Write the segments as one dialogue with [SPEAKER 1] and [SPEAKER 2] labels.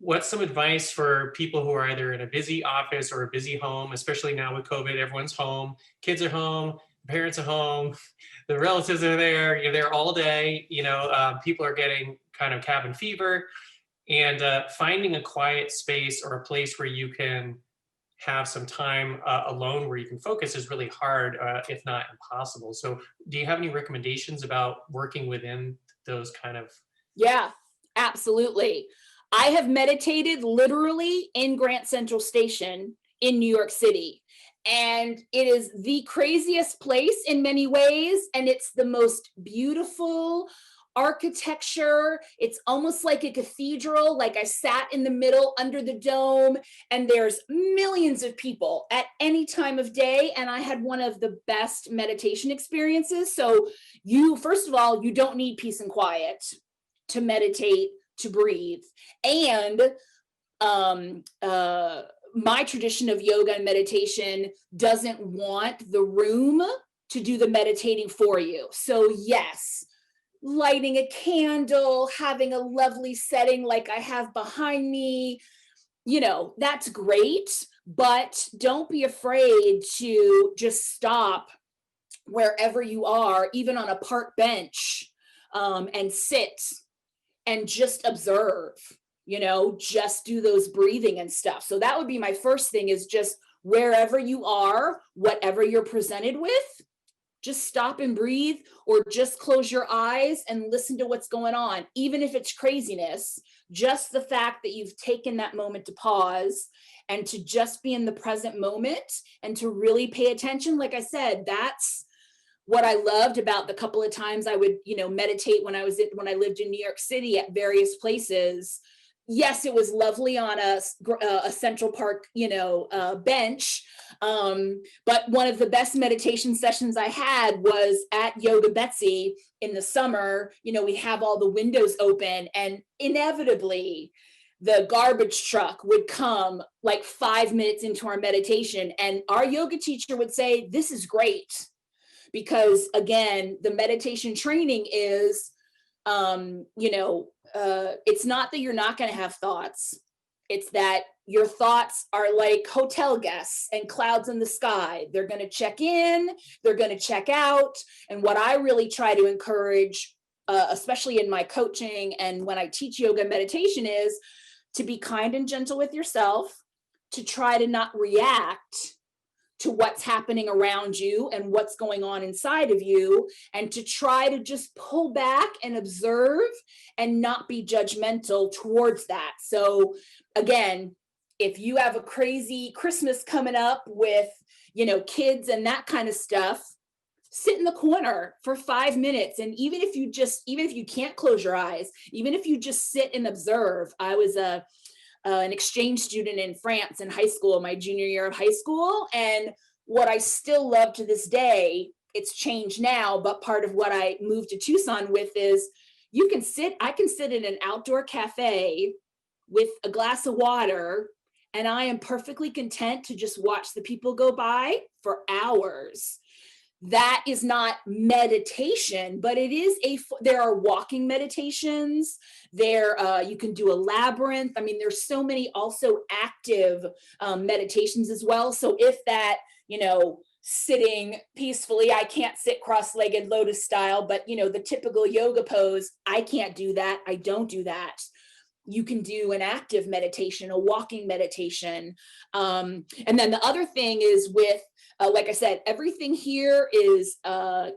[SPEAKER 1] what's some advice for people who are either in a busy office or a busy home, especially now with COVID, everyone's home, kids are home, parents are home, the relatives are there, you're there all day, people are getting kind of cabin fever, and finding a quiet space or a place where you can have some time alone where you can focus is really hard, if not impossible. So do you have any recommendations about working within those kind of?
[SPEAKER 2] Yeah, absolutely. I have meditated literally in Grand Central Station in New York City. And it is the craziest place in many ways. And it's the most beautiful architecture. It's almost like a cathedral. Like I sat in the middle under the dome, and there's millions of people at any time of day. And I had one of the best meditation experiences. So first of all, you don't need peace and quiet to meditate, to breathe. And my tradition of yoga and meditation doesn't want the room to do the meditating for you. So yes, lighting a candle, having a lovely setting like I have behind me, that's great, but don't be afraid to just stop wherever you are, even on a park bench, and sit and just observe, just do those breathing and stuff. So that would be my first thing, is just wherever you are, whatever you're presented with, just stop and breathe, or just close your eyes and listen to what's going on. Even if it's craziness, just the fact that you've taken that moment to pause and to just be in the present moment and to really pay attention. Like I said, that's what I loved about the couple of times I would, meditate when I lived in New York City at various places. Yes, it was lovely on a Central Park, bench. But one of the best meditation sessions I had was at Yoga Betsy in the summer. We have all the windows open, and inevitably the garbage truck would come like 5 minutes into our meditation. And our yoga teacher would say, "This is great." Because again, the meditation training is, it's not that you're not going to have thoughts. It's that your thoughts are like hotel guests and clouds in the sky. They're going to check in, they're going to check out. And what I really try to encourage, especially in my coaching and when I teach yoga and meditation, is to be kind and gentle with yourself, to try to not react to what's happening around you and what's going on inside of you, and to try to just pull back and observe and not be judgmental towards that. So again, if you have a crazy Christmas coming up with, kids and that kind of stuff, sit in the corner for 5 minutes. And even if you can't close your eyes, even if you just sit and observe. I was an exchange student in France in high school, my junior year of high school. And what I still love to this day, it's changed now, but part of what I moved to Tucson with is I can sit in an outdoor cafe with a glass of water, and I am perfectly content to just watch the people go by for hours. That is not meditation, but there are walking meditations. You can do a labyrinth. I mean, there's so many also active meditations as well. So if that, sitting peacefully, I can't sit cross-legged lotus style, but the typical yoga pose, I can't do that. I don't do that. You can do an active meditation, a walking meditation. And then the other thing is with, like I said, everything here is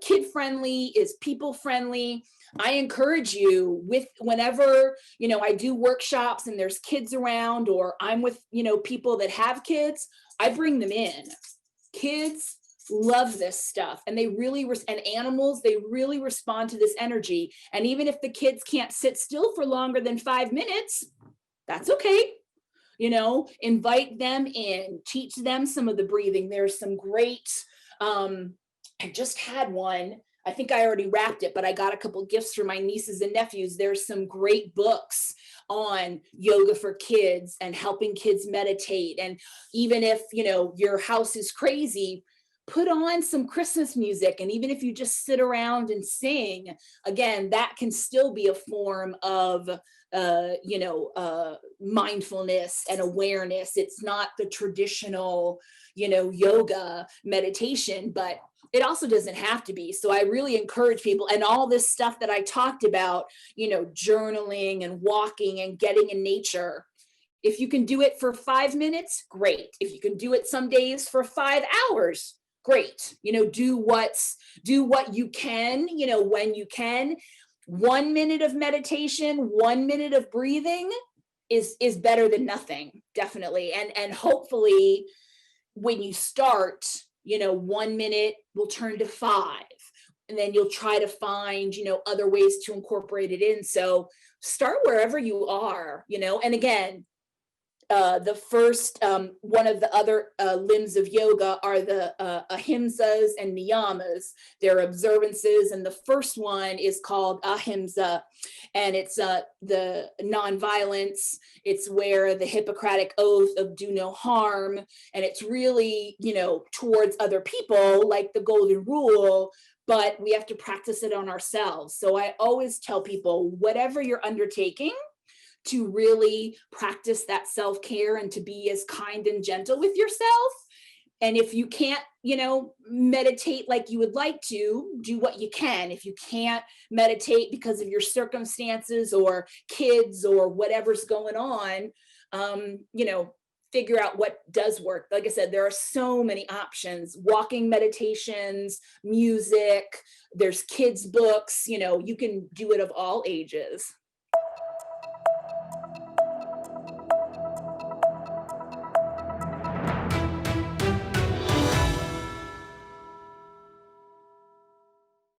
[SPEAKER 2] kid-friendly, is people-friendly. I encourage you whenever, I do workshops and there's kids around, or I'm with, people that have kids, I bring them in. Kids love this stuff, and they really, and animals, they really respond to this energy. And even if the kids can't sit still for longer than 5 minutes, that's okay. Invite them in, teach them some of the breathing. There's some great, I just had one, I think I already wrapped it, but I got a couple gifts for my nieces and nephews. There's some great books on yoga for kids and helping kids meditate. And even if, your house is crazy, put on some Christmas music. And even if you just sit around and sing, again, that can still be a form of mindfulness and awareness. It's not the traditional, yoga meditation, but it also doesn't have to be. So I really encourage people, and all this stuff that I talked about, journaling and walking and getting in nature. If you can do it for 5 minutes, great. If you can do it some days for 5 hours, great. Do what you can, when you can. 1 minute of meditation, 1 minute of breathing is better than nothing, definitely. And hopefully when you start, 1 minute will turn to 5, and then you'll try to find, other ways to incorporate it in. So start wherever you are, and again, the first, one of the other limbs of yoga are the ahimsas and niyamas. They're observances, and the first one is called ahimsa, and it's the nonviolence. It's where the Hippocratic oath of do no harm, and it's really, towards other people, like the golden rule, but we have to practice it on ourselves. So I always tell people, whatever you're undertaking, to really practice that self-care and to be as kind and gentle with yourself. And if you can't, meditate like you would like to, do what you can. If you can't meditate because of your circumstances or kids or whatever's going on, figure out what does work. Like I said, there are so many options: walking meditations, music, there's kids books, you can do it of all ages.